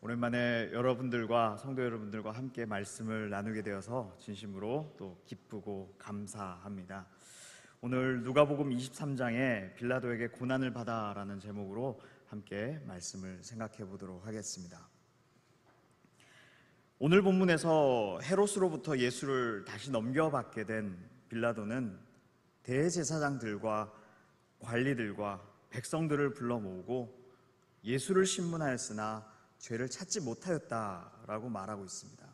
오랜만에 여러분들과 성도 여러분들과 함께 말씀을 나누게 되어서 진심으로 또 기쁘고 감사합니다. 오늘 누가복음 23장에 빌라도에게 고난을 받아라는 제목으로 함께 말씀을 생각해 보도록 하겠습니다. 오늘 본문에서 헤롯으로부터 예수를 다시 넘겨받게 된 빌라도는 대제사장들과 관리들과 백성들을 불러 모으고 예수를 신문하였으나 죄를 찾지 못하였다라고 말하고 있습니다.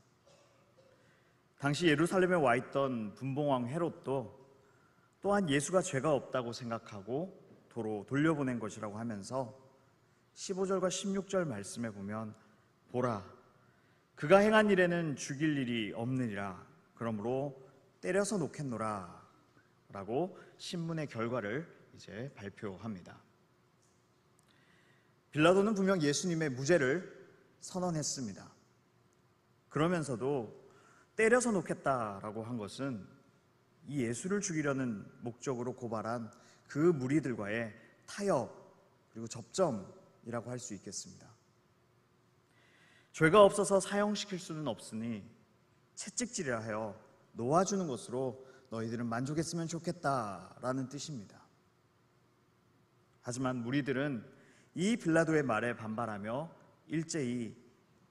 당시 예루살렘에 와 있던 분봉왕 헤롯도 또한 예수가 죄가 없다고 생각하고 도로 돌려보낸 것이라고 하면서 15절과 16절 말씀에 보면 보라, 그가 행한 일에는 죽일 일이 없느니라. 그러므로 때려서 놓겠노라 라고 신문의 결과를 이제 발표합니다. 빌라도는 분명 예수님의 무죄를 선언했습니다. 그러면서도 때려서 놓겠다라고 한 것은 이 예수를 죽이려는 목적으로 고발한 그 무리들과의 타협 그리고 접점이라고 할 수 있겠습니다. 죄가 없어서 사형시킬 수는 없으니 채찍질이라 하여 놓아주는 것으로 너희들은 만족했으면 좋겠다라는 뜻입니다. 하지만 무리들은 이 빌라도의 말에 반발하며 일제히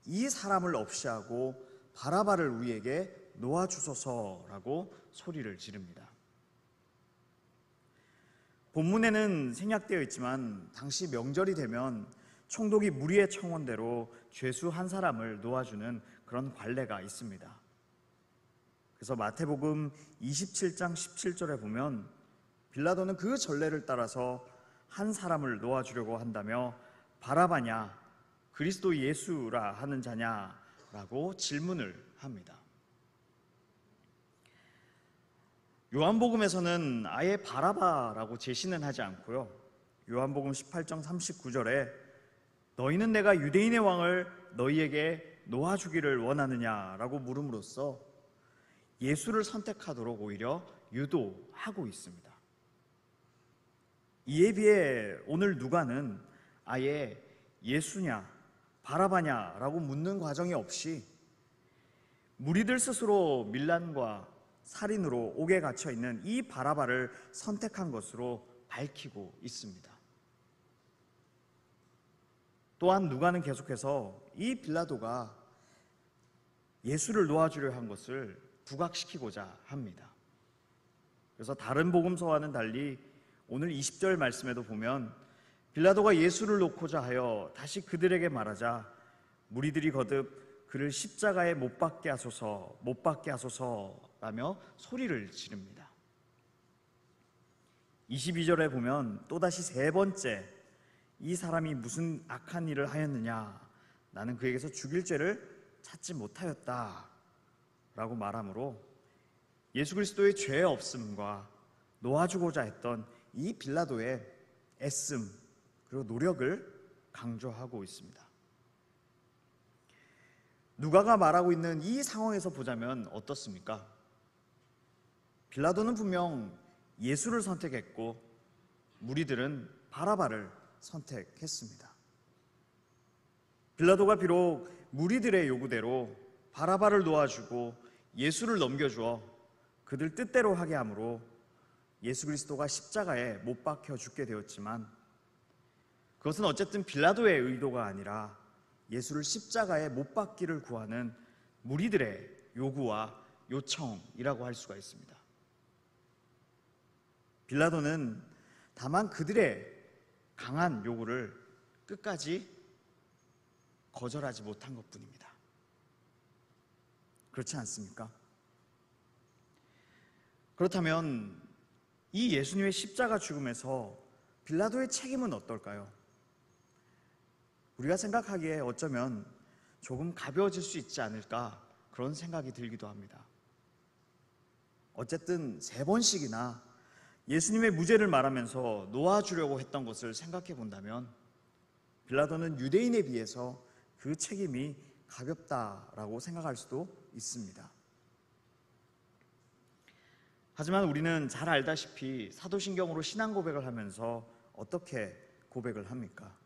이 사람을 없이 하고 바라바를 우리에게 놓아주소서라고 소리를 지릅니다. 본문에는 생략되어 있지만 당시 명절이 되면 총독이 무리의 청원대로 죄수 한 사람을 놓아주는 그런 관례가 있습니다. 그래서 마태복음 27장 17절에 보면 빌라도는 그 전례를 따라서 한 사람을 놓아주려고 한다며 바라바냐 그리스도 예수라 하는 자냐라고 질문을 합니다. 요한복음에서는 아예 바라바라고 제시는 하지 않고요, 요한복음 18장 39절에 너희는 내가 유대인의 왕을 너희에게 놓아주기를 원하느냐라고 물음으로써 예수를 선택하도록 오히려 유도하고 있습니다. 이에 비해 오늘 누가는 아예 예수냐 바라바냐라고 묻는 과정이 없이 무리들 스스로 밀란과 살인으로 옥에 갇혀 있는 이 바라바를 선택한 것으로 밝히고 있습니다. 또한 누가는 계속해서 이 빌라도가 예수를 놓아주려 한 것을 부각시키고자 합니다. 그래서 다른 복음서와는 달리 오늘 20절 말씀에도 보면 빌라도가 예수를 놓고자 하여 다시 그들에게 말하자 무리들이 거듭 그를 십자가에 못 박게 하소서라며 소리를 지릅니다. 22절에 보면 또다시 세 번째 이 사람이 무슨 악한 일을 하였느냐, 나는 그에게서 죽일 죄를 찾지 못하였다 라고 말하므로 예수 그리스도의 죄 없음과 놓아주고자 했던 이 빌라도의 애씀 그리고 노력을 강조하고 있습니다. 누가가 말하고 있는 이 상황에서 보자면 어떻습니까? 빌라도는 분명 예수를 선택했고 무리들은 바라바를 선택했습니다. 빌라도가 비록 무리들의 요구대로 바라바를 놓아주고 예수를 넘겨주어 그들 뜻대로 하게 함으로 예수 그리스도가 십자가에 못 박혀 죽게 되었지만 그것은 어쨌든 빌라도의 의도가 아니라 예수를 십자가에 못 박기를 구하는 무리들의 요구와 요청이라고 할 수가 있습니다. 빌라도는 다만 그들의 강한 요구를 끝까지 거절하지 못한 것뿐입니다. 그렇지 않습니까? 그렇다면 이 예수님의 십자가 죽음에서 빌라도의 책임은 어떨까요? 우리가 생각하기에 어쩌면 조금 가벼워질 수 있지 않을까 그런 생각이 들기도 합니다. 어쨌든 세 번씩이나 예수님의 무죄를 말하면서 놓아주려고 했던 것을 생각해 본다면 빌라도는 유대인에 비해서 그 책임이 가볍다라고 생각할 수도 있습니다. 하지만 우리는 잘 알다시피 사도신경으로 신앙 고백을 하면서 어떻게 고백을 합니까?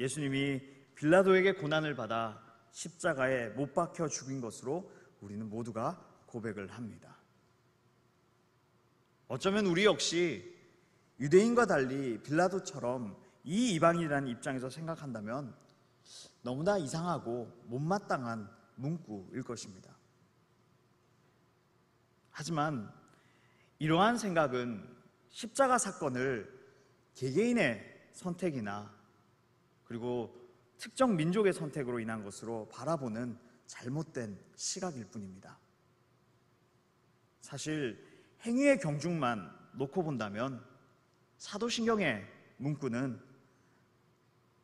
예수님이 빌라도에게 고난을 받아 십자가에 못 박혀 죽인 것으로 우리는 모두가 고백을 합니다. 어쩌면 우리 역시 유대인과 달리 빌라도처럼 이 이방인이라는 입장에서 생각한다면 너무나 이상하고 못마땅한 문구일 것입니다. 하지만 이러한 생각은 십자가 사건을 개개인의 선택이나 그리고 특정 민족의 선택으로 인한 것으로 바라보는 잘못된 시각일 뿐입니다. 사실 행위의 경중만 놓고 본다면 사도신경의 문구는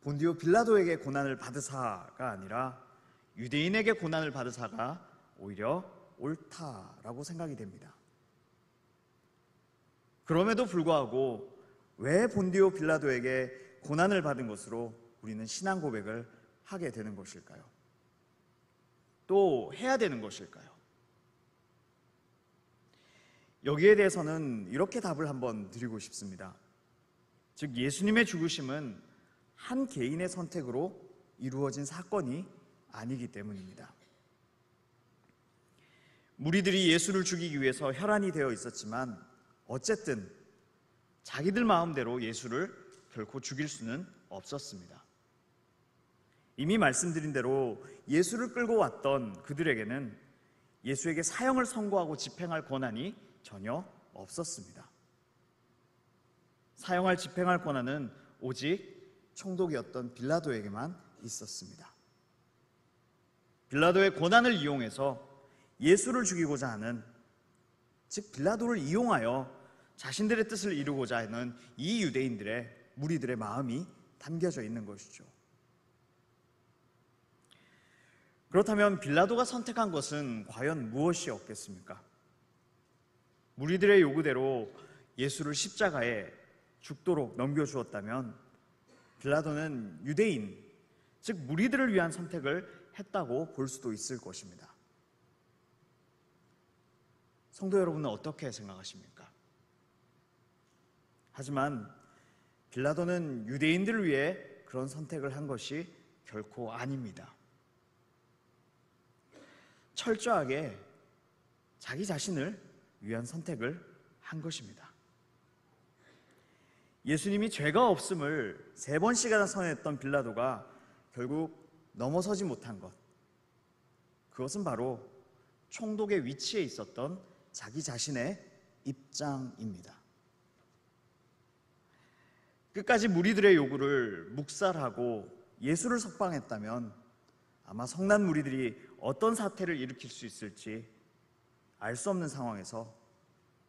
본디오 빌라도에게 고난을 받으사가 아니라 유대인에게 고난을 받으사가 오히려 옳다라고 생각이 됩니다. 그럼에도 불구하고 왜 본디오 빌라도에게 고난을 받은 것으로 우리는 신앙 고백을 하게 되는 것일까요? 또 해야 되는 것일까요? 여기에 대해서는 이렇게 답을 한번 드리고 싶습니다. 즉, 예수님의 죽으심은 한 개인의 선택으로 이루어진 사건이 아니기 때문입니다. 무리들이 예수를 죽이기 위해서 혈안이 되어 있었지만 어쨌든 자기들 마음대로 예수를 결코 죽일 수는 없었습니다. 이미 말씀드린 대로 예수를 끌고 왔던 그들에게는 예수에게 사형을 선고하고 집행할 권한이 전혀 없었습니다. 사형할 집행할 권한은 오직 총독이었던 빌라도에게만 있었습니다. 빌라도의 권한을 이용해서 예수를 죽이고자 하는, 즉 빌라도를 이용하여 자신들의 뜻을 이루고자 하는 이 유대인들의 무리들의 마음이 담겨져 있는 것이죠. 그렇다면 빌라도가 선택한 것은 과연 무엇이었겠습니까? 무리들의 요구대로 예수를 십자가에 죽도록 넘겨주었다면 빌라도는 유대인, 즉 무리들을 위한 선택을 했다고 볼 수도 있을 것입니다. 성도 여러분은 어떻게 생각하십니까? 하지만 빌라도는 유대인들을 위해 그런 선택을 한 것이 결코 아닙니다. 철저하게 자기 자신을 위한 선택을 한 것입니다. 예수님이 죄가 없음을 3번씩이나 선언했던 빌라도가 결국 넘어서지 못한 것, 그것은 바로 총독의 위치에 있었던 자기 자신의 입장입니다. 끝까지 무리들의 요구를 묵살하고 예수를 석방했다면 아마 성난 무리들이 어떤 사태를 일으킬 수 있을지 알 수 없는 상황에서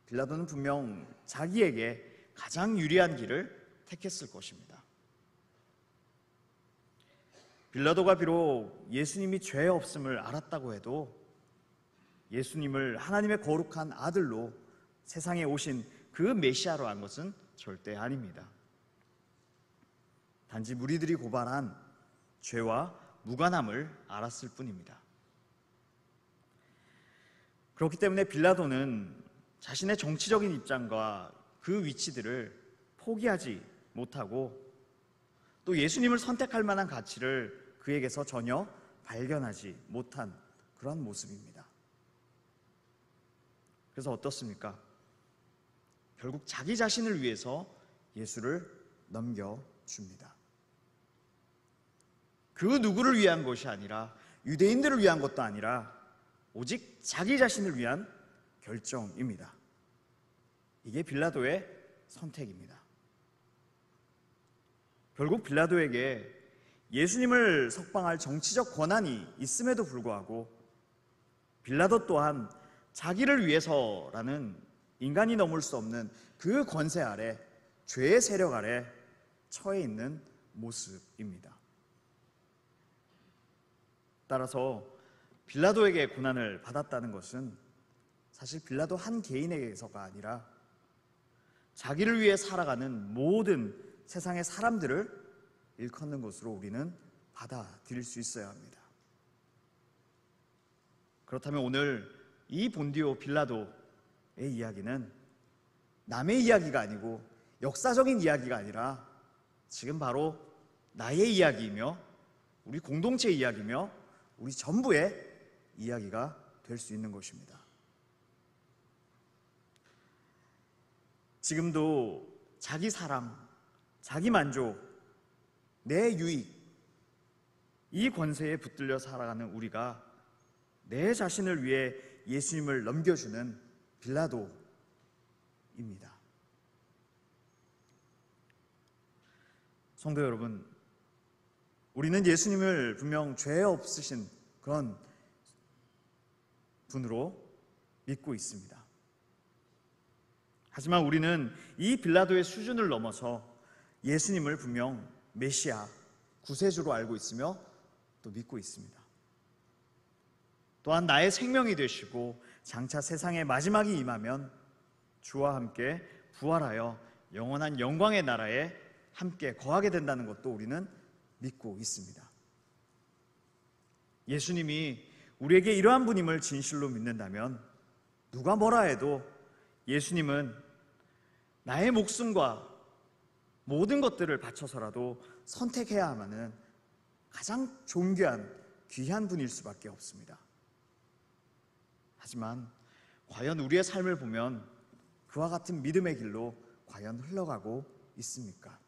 빌라도는 분명 자기에게 가장 유리한 길을 택했을 것입니다. 빌라도가 비록 예수님이 죄 없음을 알았다고 해도 예수님을 하나님의 거룩한 아들로 세상에 오신 그 메시아로 한 것은 절대 아닙니다. 단지 무리들이 고발한 죄와 무관함을 알았을 뿐입니다. 그렇기 때문에 빌라도는 자신의 정치적인 입장과 그 위치들을 포기하지 못하고 또 예수님을 선택할 만한 가치를 그에게서 전혀 발견하지 못한 그런 모습입니다. 그래서 어떻습니까? 결국 자기 자신을 위해서 예수를 넘겨줍니다. 그 누구를 위한 것이 아니라, 유대인들을 위한 것도 아니라 오직 자기 자신을 위한 결정입니다. 이게 빌라도의 선택입니다. 결국 빌라도에게 예수님을 석방할 정치적 권한이 있음에도 불구하고 빌라도 또한 자기를 위해서라는 인간이 넘을 수 없는 그 권세 아래, 죄의 세력 아래 처해 있는 모습입니다. 따라서 빌라도에게 고난을 받았다는 것은 사실 빌라도 한 개인에게서가 아니라 자기를 위해 살아가는 모든 세상의 사람들을 일컫는 것으로 우리는 받아들일 수 있어야 합니다. 그렇다면 오늘 이 본디오 빌라도의 이야기는 남의 이야기가 아니고 역사적인 이야기가 아니라 지금 바로 나의 이야기이며 우리 공동체 이야기며 우리 전부의 이야기가 될 수 있는 것입니다. 지금도 자기 사랑, 자기 만족, 내 유익, 이 권세에 붙들려 살아가는 우리가 내 자신을 위해 예수님을 넘겨주는 빌라도입니다. 성도 여러분, 우리는 예수님을 분명 죄 없으신 그런 분으로 믿고 있습니다. 하지만 우리는 이 빌라도의 수준을 넘어서 예수님을 분명 메시아, 구세주로 알고 있으며 또 믿고 있습니다. 또한 나의 생명이 되시고 장차 세상의 마지막이 임하면 주와 함께 부활하여 영원한 영광의 나라에 함께 거하게 된다는 것도 우리는 믿고 있습니다. 예수님이 우리에게 이러한 분임을 진실로 믿는다면 누가 뭐라 해도 예수님은 나의 목숨과 모든 것들을 바쳐서라도 선택해야만 가장 존귀한 귀한 분일 수밖에 없습니다. 하지만 과연 우리의 삶을 보면 그와 같은 믿음의 길로 과연 흘러가고 있습니까?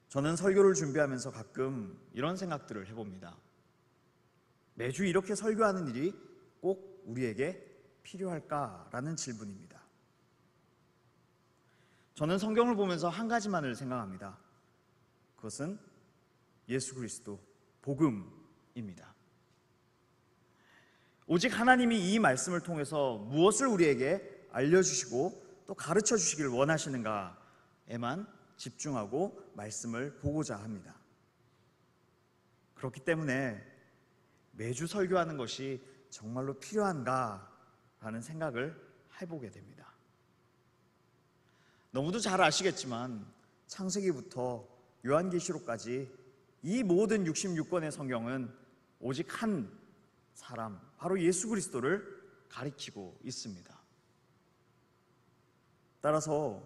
저는 설교를 준비하면서 가끔 이런 생각들을 해봅니다. 매주 이렇게 설교하는 일이 꼭 우리에게 필요할까라는 질문입니다. 저는 성경을 보면서 한 가지만을 생각합니다. 그것은 예수 그리스도, 복음입니다. 오직 하나님이 이 말씀을 통해서 무엇을 우리에게 알려주시고 또 가르쳐 주시길 원하시는가에만 집중하고 말씀을 보고자 합니다. 그렇기 때문에 매주 설교하는 것이 정말로 필요한가라는 생각을 해보게 됩니다. 너무도 잘 아시겠지만 창세기부터 요한계시록까지 이 모든 66권의 성경은 오직 한 사람, 바로 예수 그리스도를 가리키고 있습니다. 따라서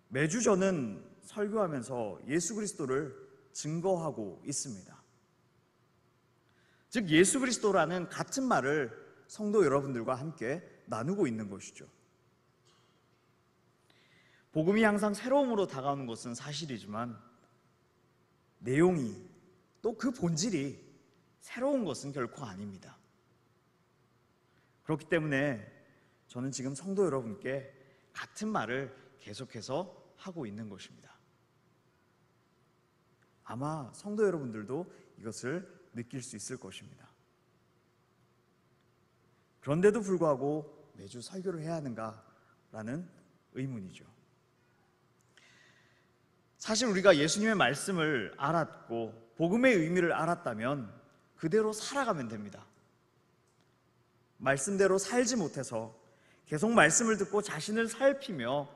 매주 저는 설교하면서 예수 그리스도를 증거하고 있습니다. 즉 예수 그리스도라는 같은 말을 성도 여러분들과 함께 나누고 있는 것이죠. 복음이 항상 새로움으로 다가오는 것은 사실이지만 내용이 또 그 본질이 새로운 것은 결코 아닙니다. 그렇기 때문에 저는 지금 성도 여러분께 같은 말을 계속해서 하고 있는 것입니다. 아마 성도 여러분들도 이것을 느낄 수 있을 것입니다. 그런데도 불구하고 매주 설교를 해야 하는가라는 의문이죠. 사실 우리가 예수님의 말씀을 알았고 복음의 의미를 알았다면 그대로 살아가면 됩니다. 말씀대로 살지 못해서 계속 말씀을 듣고 자신을 살피며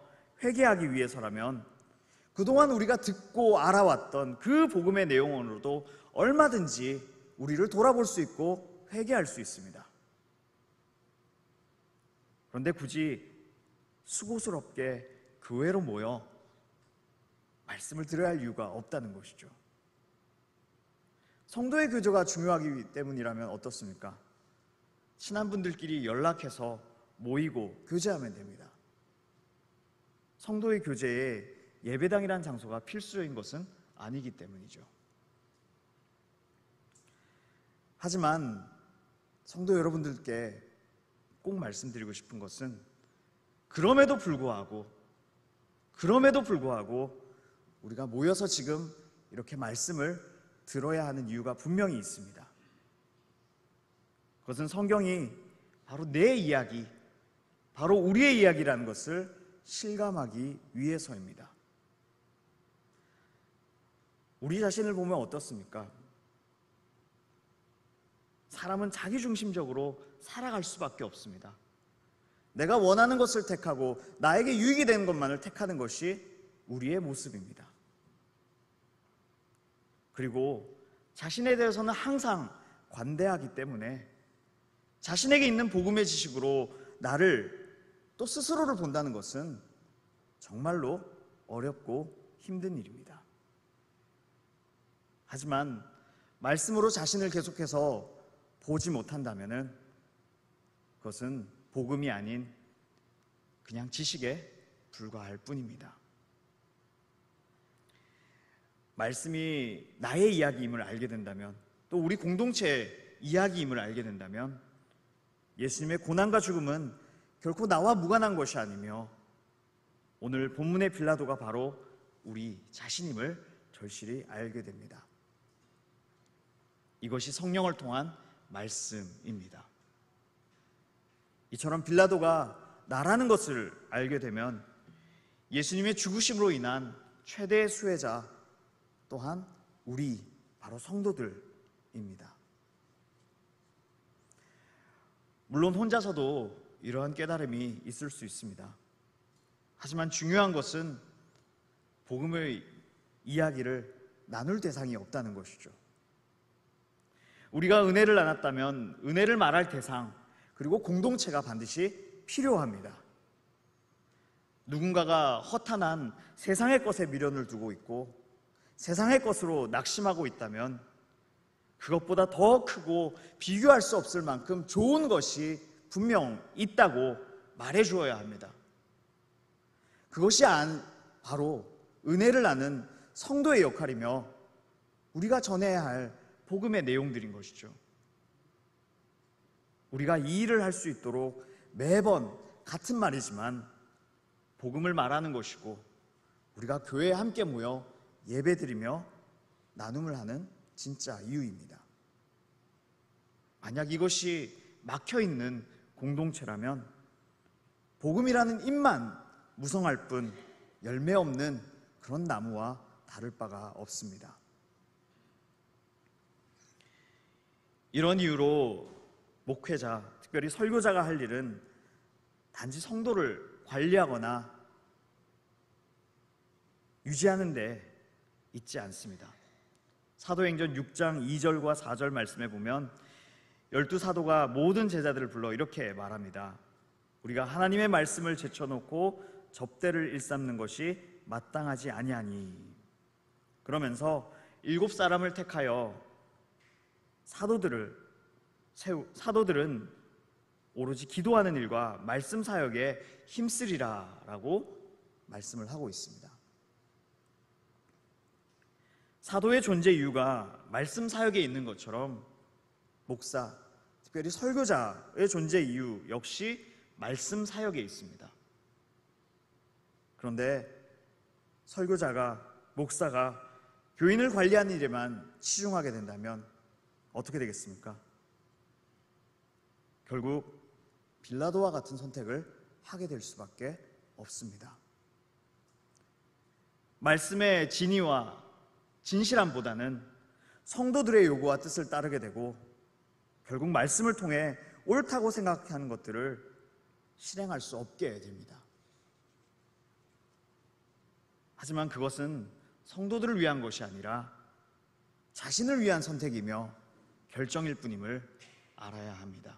회개하기 위해서라면 그동안 우리가 듣고 알아왔던 그 복음의 내용으로도 얼마든지 우리를 돌아볼 수 있고 회개할 수 있습니다. 그런데 굳이 수고스럽게 교회로 모여 말씀을 들어야 할 이유가 없다는 것이죠. 성도의 교제가 중요하기 때문이라면 어떻습니까? 친한 분들끼리 연락해서 모이고 교제하면 됩니다. 성도의 교제에 예배당이라는 장소가 필수적인 것은 아니기 때문이죠. 하지만 성도 여러분들께 꼭 말씀드리고 싶은 것은 그럼에도 불구하고 우리가 모여서 지금 이렇게 말씀을 들어야 하는 이유가 분명히 있습니다. 그것은 성경이 바로 내 이야기, 바로 우리의 이야기라는 것을 실감하기 위해서입니다. 우리 자신을 보면 어떻습니까? 사람은 자기중심적으로 살아갈 수밖에 없습니다. 내가 원하는 것을 택하고 나에게 유익이 되는 것만을 택하는 것이 우리의 모습입니다. 그리고 자신에 대해서는 항상 관대하기 때문에 자신에게 있는 복음의 지식으로 나를 또 스스로를 본다는 것은 정말로 어렵고 힘든 일입니다. 하지만 말씀으로 자신을 계속해서 보지 못한다면 그것은 복음이 아닌 그냥 지식에 불과할 뿐입니다. 말씀이 나의 이야기임을 알게 된다면, 또 우리 공동체의 이야기임을 알게 된다면 예수님의 고난과 죽음은 결코 나와 무관한 것이 아니며 오늘 본문의 빌라도가 바로 우리 자신임을 절실히 알게 됩니다. 이것이 성령을 통한 말씀입니다. 이처럼 빌라도가 나라는 것을 알게 되면 예수님의 죽으심으로 인한 최대의 수혜자 또한 우리 바로 성도들입니다. 물론 혼자서도 이러한 깨달음이 있을 수 있습니다. 하지만 중요한 것은 복음의 이야기를 나눌 대상이 없다는 것이죠. 우리가 은혜를 나눴다면 은혜를 말할 대상, 그리고 공동체가 반드시 필요합니다. 누군가가 허탄한 세상의 것에 미련을 두고 있고 세상의 것으로 낙심하고 있다면 그것보다 더 크고 비교할 수 없을 만큼 좋은 것이 분명 있다고 말해주어야 합니다. 그것이 바로 은혜를 나눈 성도의 역할이며 우리가 전해야 할 복음의 내용들인 것이죠. 우리가 이 일을 할 수 있도록 매번 같은 말이지만 복음을 말하는 것이고 우리가 교회에 함께 모여 예배드리며 나눔을 하는 진짜 이유입니다. 만약 이것이 막혀있는 공동체라면 복음이라는 잎만 무성할 뿐 열매 없는 그런 나무와 다를 바가 없습니다. 이런 이유로 목회자, 특별히 설교자가 할 일은 단지 성도를 관리하거나 유지하는 데 있지 않습니다. 사도행전 6장 2절과 4절 말씀에 보면 12사도가 모든 제자들을 불러 이렇게 말합니다. 우리가 하나님의 말씀을 제쳐놓고 접대를 일삼는 것이 마땅하지 아니하니. 그러면서 7사람을 택하여 사도들은 오로지 기도하는 일과 말씀 사역에 힘쓰리라 라고 말씀을 하고 있습니다. 사도의 존재 이유가 말씀 사역에 있는 것처럼 목사, 특별히 설교자의 존재 이유 역시 말씀 사역에 있습니다. 그런데 설교자가, 목사가 교인을 관리하는 일에만 치중하게 된다면 어떻게 되겠습니까? 결국 빌라도와 같은 선택을 하게 될 수밖에 없습니다. 말씀의 진의와 진실함보다는 성도들의 요구와 뜻을 따르게 되고 결국 말씀을 통해 옳다고 생각하는 것들을 실행할 수 없게 됩니다. 하지만 그것은 성도들을 위한 것이 아니라 자신을 위한 선택이며 결정일 뿐임을 알아야 합니다.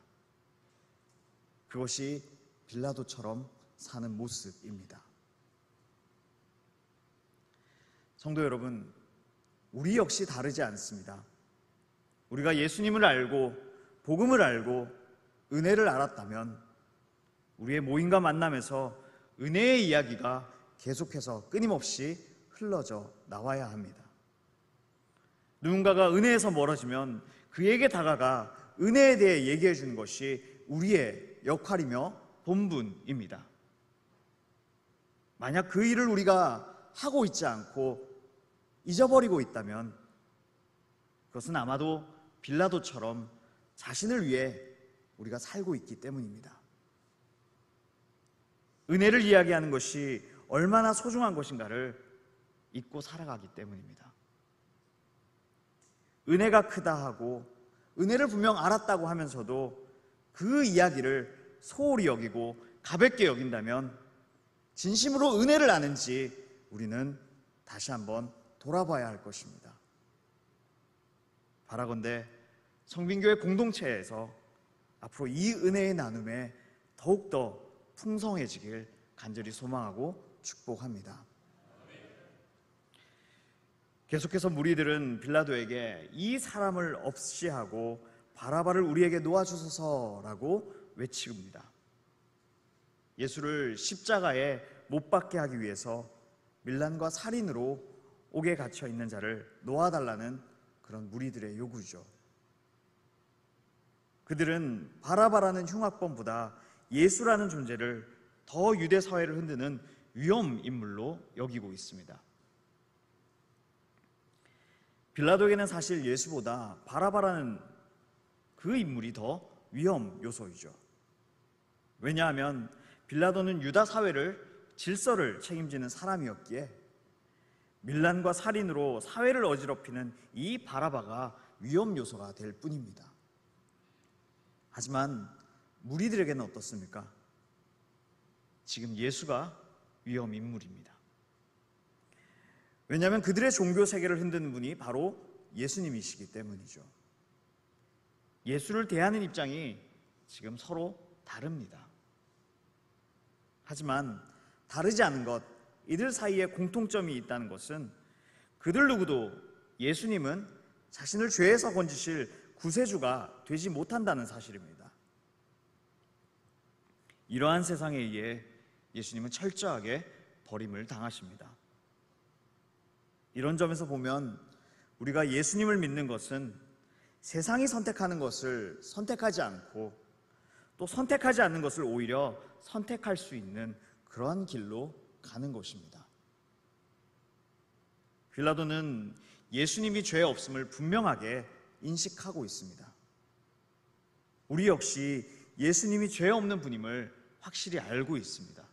그것이 빌라도처럼 사는 모습입니다. 성도 여러분, 우리 역시 다르지 않습니다. 우리가 예수님을 알고 복음을 알고 은혜를 알았다면 우리의 모임과 만남에서 은혜의 이야기가 계속해서 끊임없이 흘러져 나와야 합니다. 누군가가 은혜에서 멀어지면 그에게 다가가 은혜에 대해 얘기해 주는 것이 우리의 역할이며 본분입니다. 만약 그 일을 우리가 하고 있지 않고 잊어버리고 있다면 그것은 아마도 빌라도처럼 자신을 위해 우리가 살고 있기 때문입니다. 은혜를 이야기하는 것이 얼마나 소중한 것인가를 잊고 살아가기 때문입니다. 은혜가 크다 하고 은혜를 분명 알았다고 하면서도 그 이야기를 소홀히 여기고 가볍게 여긴다면 진심으로 은혜를 아는지 우리는 다시 한번 돌아봐야 할 것입니다. 바라건대 성빈교회 공동체에서 앞으로 이 은혜의 나눔에 더욱더 풍성해지길 간절히 소망하고 축복합니다. 계속해서 무리들은 빌라도에게 이 사람을 없이 하고 바라바를 우리에게 놓아주소서라고 외칩니다. 예수를 십자가에 못 박게 하기 위해서 밀란과 살인으로 옥에 갇혀 있는 자를 놓아달라는 그런 무리들의 요구죠. 그들은 바라바라는 흉악범보다 예수라는 존재를 더 유대 사회를 흔드는 위험 인물로 여기고 있습니다. 빌라도에게는 사실 예수보다 바라바라는 그 인물이 더 위험 요소이죠. 왜냐하면 빌라도는 유다 사회를 질서를 책임지는 사람이었기에 밀란과 살인으로 사회를 어지럽히는 이 바라바가 위험 요소가 될 뿐입니다. 하지만 무리들에게는 어떻습니까? 지금 예수가 위험 인물입니다. 왜냐하면 그들의 종교 세계를 흔드는 분이 바로 예수님이시기 때문이죠. 예수를 대하는 입장이 지금 서로 다릅니다. 하지만 다르지 않은 것, 이들 사이에 공통점이 있다는 것은 그들 누구도 예수님은 자신을 죄에서 건지실 구세주가 되지 못한다는 사실입니다. 이러한 세상에 의해 예수님은 철저하게 버림을 당하십니다. 이런 점에서 보면 우리가 예수님을 믿는 것은 세상이 선택하는 것을 선택하지 않고 또 선택하지 않는 것을 오히려 선택할 수 있는 그러한 길로 가는 것입니다. 빌라도는 예수님이 죄 없음을 분명하게 인식하고 있습니다. 우리 역시 예수님이 죄 없는 분임을 확실히 알고 있습니다.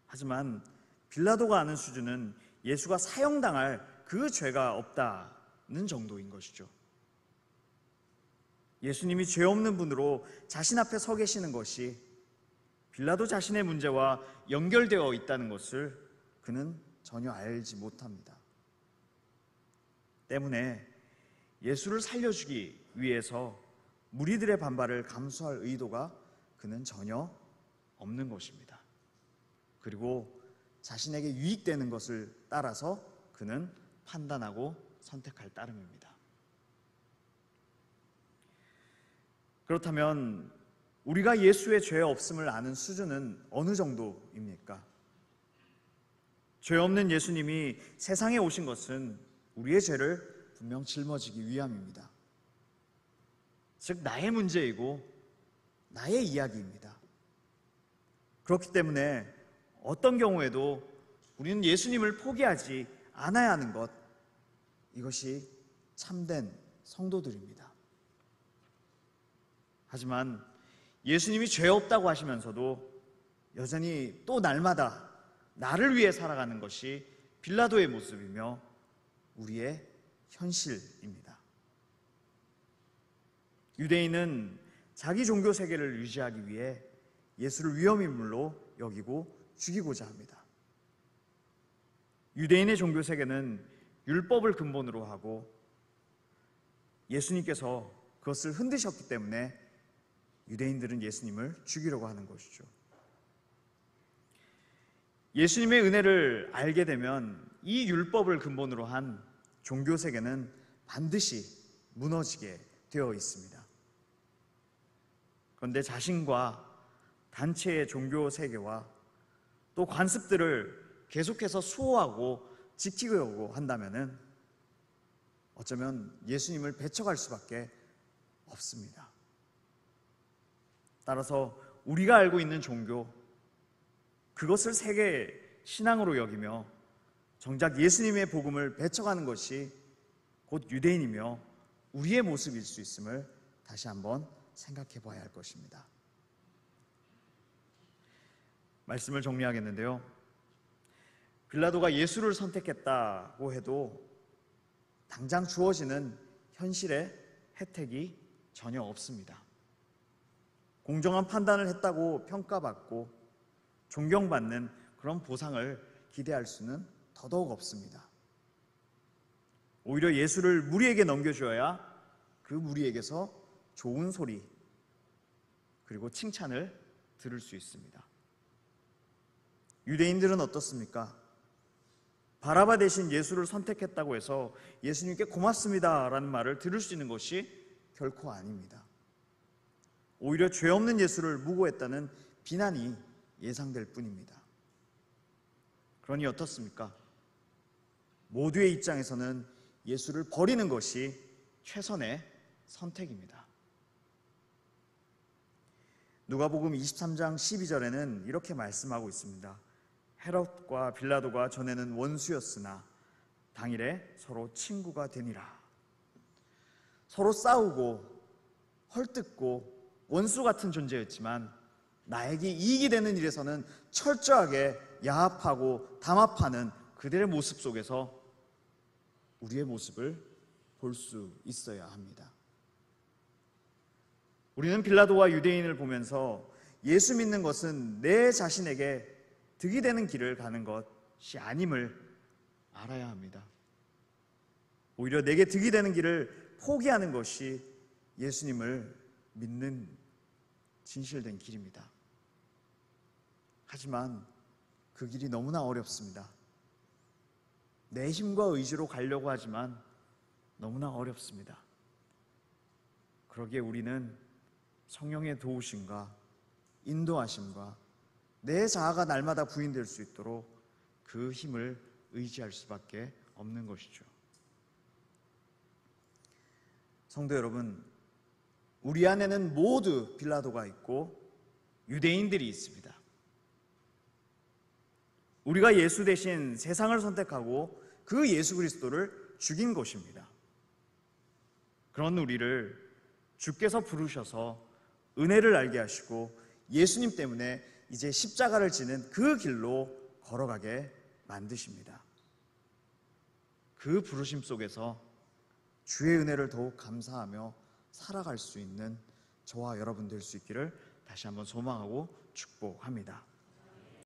하지만 빌라도가 아는 수준은 예수가 사형당할 그 죄가 없다는 정도인 것이죠. 예수님이 죄 없는 분으로 자신 앞에 서 계시는 것이 빌라도 자신의 문제와 연결되어 있다는 것을 그는 전혀 알지 못합니다. 때문에 예수를 살려주기 위해서 무리들의 반발을 감수할 의도가 그는 전혀 없는 것입니다. 그리고 자신에게 유익되는 것을 따라서 그는 판단하고 선택할 따름입니다. 그렇다면 우리가 예수의 죄 없음을 아는 수준은 어느 정도입니까? 죄 없는 예수님이 세상에 오신 것은 우리의 죄를 분명 짊어지기 위함입니다. 즉 나의 문제이고 나의 이야기입니다. 그렇기 때문에 어떤 경우에도 우리는 예수님을 포기하지 않아야 하는 것, 이것이 참된 성도들입니다. 하지만 예수님이 죄 없다고 하시면서도 여전히 또 날마다 나를 위해 살아가는 것이 빌라도의 모습이며 우리의 현실입니다. 유대인은 자기 종교 세계를 유지하기 위해 예수를 위험인물로 여기고 죽이고자 합니다. 유대인의 종교 세계는 율법을 근본으로 하고 예수님께서 그것을 흔드셨기 때문에 유대인들은 예수님을 죽이려고 하는 것이죠. 예수님의 은혜를 알게 되면 이 율법을 근본으로 한 종교 세계는 반드시 무너지게 되어 있습니다. 그런데 자신과 단체의 종교 세계와 또 관습들을 계속해서 수호하고 지키려고 한다면 어쩌면 예수님을 배척할 수밖에 없습니다. 따라서 우리가 알고 있는 종교, 그것을 세계 신앙으로 여기며 정작 예수님의 복음을 배척하는 것이 곧 유대인이며 우리의 모습일 수 있음을 다시 한번 생각해 봐야 할 것입니다. 말씀을 정리하겠는데요. 빌라도가 예수를 선택했다고 해도 당장 주어지는 현실의 혜택이 전혀 없습니다. 공정한 판단을 했다고 평가받고 존경받는 그런 보상을 기대할 수는 더더욱 없습니다. 오히려 예수를 무리에게 넘겨줘야 그 무리에게서 좋은 소리 그리고 칭찬을 들을 수 있습니다. 유대인들은 어떻습니까? 바라바 대신 예수를 선택했다고 해서 예수님께 고맙습니다라는 말을 들을 수 있는 것이 결코 아닙니다. 오히려 죄 없는 예수를 무고했다는 비난이 예상될 뿐입니다. 그러니 어떻습니까? 모두의 입장에서는 예수를 버리는 것이 최선의 선택입니다. 누가복음 23장 12절에는 이렇게 말씀하고 있습니다. 헤롯과 빌라도가 전에는 원수였으나 당일에 서로 친구가 되니라. 서로 싸우고 헐뜯고 원수 같은 존재였지만 나에게 이익이 되는 일에서는 철저하게 야합하고 담합하는 그들의 모습 속에서 우리의 모습을 볼 수 있어야 합니다. 우리는 빌라도와 유대인을 보면서 예수 믿는 것은 내 자신에게 득이 되는 길을 가는 것이 아님을 알아야 합니다. 오히려 내게 득이 되는 길을 포기하는 것이 예수님을 믿는 진실된 길입니다. 하지만 그 길이 너무나 어렵습니다. 내 힘과 의지로 가려고 하지만 너무나 어렵습니다. 그러기에 우리는 성령의 도우심과 인도하심과 내 자아가 날마다 부인될 수 있도록 그 힘을 의지할 수밖에 없는 것이죠. 성도 여러분, 우리 안에는 모두 빌라도가 있고 유대인들이 있습니다. 우리가 예수 대신 세상을 선택하고 그 예수 그리스도를 죽인 것입니다. 그런 우리를 주께서 부르셔서 은혜를 알게 하시고 예수님 때문에 이제 십자가를 지는 그 길로 걸어가게 만드십니다. 그 부르심 속에서 주의 은혜를 더욱 감사하며 살아갈 수 있는 저와 여러분 될 수 있기를 다시 한번 소망하고 축복합니다.